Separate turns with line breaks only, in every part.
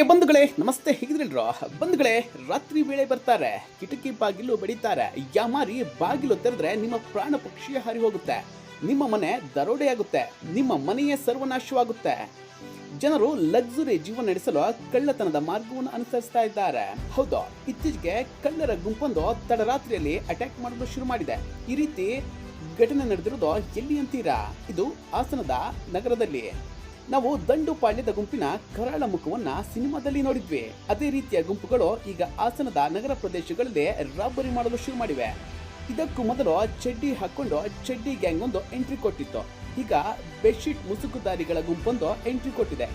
ಪ್ರಿಯ ಬಂಧುಗಳೇ ನಮಸ್ತೆ, ಹೇಗಿದ್ರಿಲ್ರೋ ಬಂಧುಗಳೇ? ರಾತ್ರಿ ವೇಳೆ ಬರ್ತಾರೆ, ಕಿಟಕಿ ಬಾಗಿಲು ಬಡಿತಾರೆ, ಯಾಮಾರಿ ಬಾಗಿಲು ತೆರೆದ್ರೆ ನಿಮ್ಮ ಪ್ರಾಣ ಪಕ್ಷಿಯ ಹಾರಿ ಹೋಗುತ್ತೆ, ನಿಮ್ಮ ಮನೆ ದರೋಡೆಯಾಗುತ್ತೆ, ನಿಮ್ಮ ಮನೆಯೇ ಸರ್ವನಾಶವಾಗುತ್ತೆ. ಜನರು ಲಕ್ಸುರಿ ಜೀವನ ನಡೆಸಲು ಕಳ್ಳತನದ ಮಾರ್ಗವನ್ನು ಅನುಸರಿಸ್ತಾ ಇದ್ದಾರೆ. ಹೌದು, ಇತ್ತೀಚೆಗೆ ಕಳ್ಳರ ಗುಂಪೊಂದು ತಡರಾತ್ರಿಯಲ್ಲಿ ಅಟ್ಯಾಕ್ ಮಾಡಲು ಶುರು ಮಾಡಿದೆ. ಈ ರೀತಿ ಘಟನೆ ನಡೆದಿರೋದು ಎಲ್ಲಿ ಅಂತೀರಾ? ಇದು ಹಾಸನದ ನಗರದಲ್ಲಿ. ನಾವು ದಂಡುಪಾಳ್ಯದ ಗುಂಪಿನ ಕರಾಳ ಮುಖವನ್ನ ಸಿನಿಮಾದಲ್ಲಿ ನೋಡಿದ್ವಿ. ಅದೇ ರೀತಿಯ ಗುಂಪುಗಳು ಈಗ ಹಾಸನದ ನಗರ ಪ್ರದೇಶಗಳಲ್ಲಿ ರಾಬರಿ ಮಾಡಲು ಶುರು ಮಾಡಿವೆ. ಇದಕ್ಕೂ ಮೊದಲು ಚಡ್ಡಿ ಹಾಕೊಂಡು ಚಡ್ಡಿ ಗ್ಯಾಂಗ್ ಒಂದು ಎಂಟ್ರಿ ಕೊಟ್ಟಿತ್ತು. ಈಗ ಬೆಡ್ಶೀಟ್ ಮುಸುಕುದಾರಿಗಳ ಗುಂಪೊಂದು ಎಂಟ್ರಿ ಕೊಟ್ಟಿದೆ.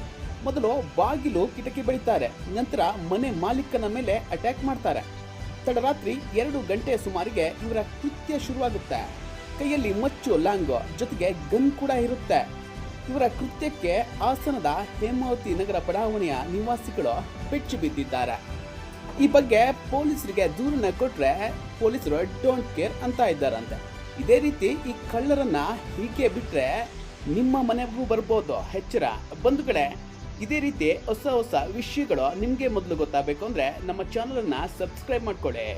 ಮೊದಲು ಬಾಗಿಲು ಕಿಟಕಿ ಬಡಿತಾರೆ, ನಂತರ ಮನೆ ಮಾಲೀಕನ ಮೇಲೆ ಅಟ್ಯಾಕ್ ಮಾಡ್ತಾರೆ. ತಡರಾತ್ರಿ 2 ಗಂಟೆಯ ಸುಮಾರಿಗೆ ಇವರ ಕೃತ್ಯ ಶುರುವಾಗುತ್ತೆ. ಕೈಯಲ್ಲಿ ಮಚ್ಚು ಲಾಂಗು ಜೊತೆಗೆ ಗನ್ ಕೂಡ ಇರುತ್ತೆ. ಇವರ ಕೃತ್ಯಕ್ಕೆ ಹಾಸನದ ಹೇಮಾವತಿ ನಗರ ಬಡಾವಣೆಯ ನಿವಾಸಿಗಳು ಬೆಚ್ಚಿ ಬಿದ್ದಿದ್ದಾರೆ. ಈ ಬಗ್ಗೆ ಪೊಲೀಸರಿಗೆ ದೂರನ್ನ ಕೊಟ್ರೆ ಪೊಲೀಸರು ಡೋಂಟ್ ಕೇರ್ ಅಂತ ಇದ್ದಾರಂತೆ. ಇದೇ ರೀತಿ ಈ ಕಳ್ಳರನ್ನ ಹೀಗೆ ಬಿಟ್ರೆ ನಿಮ್ಮ ಮನೆಗೂ ಬರ್ಬೋದು, ಎಚ್ಚರ ಬಂಧುಗಳೇ. ಇದೇ ರೀತಿ ಹೊಸ ವಿಷಯಗಳು ನಿಮಗೆ ಮೊದಲು ಗೊತ್ತಾಗಬೇಕು ಅಂದ್ರೆ ನಮ್ಮ ಚಾನಲನ್ನು ಸಬ್ಸ್ಕ್ರೈಬ್ ಮಾಡ್ಕೊಳ್ಳಿ.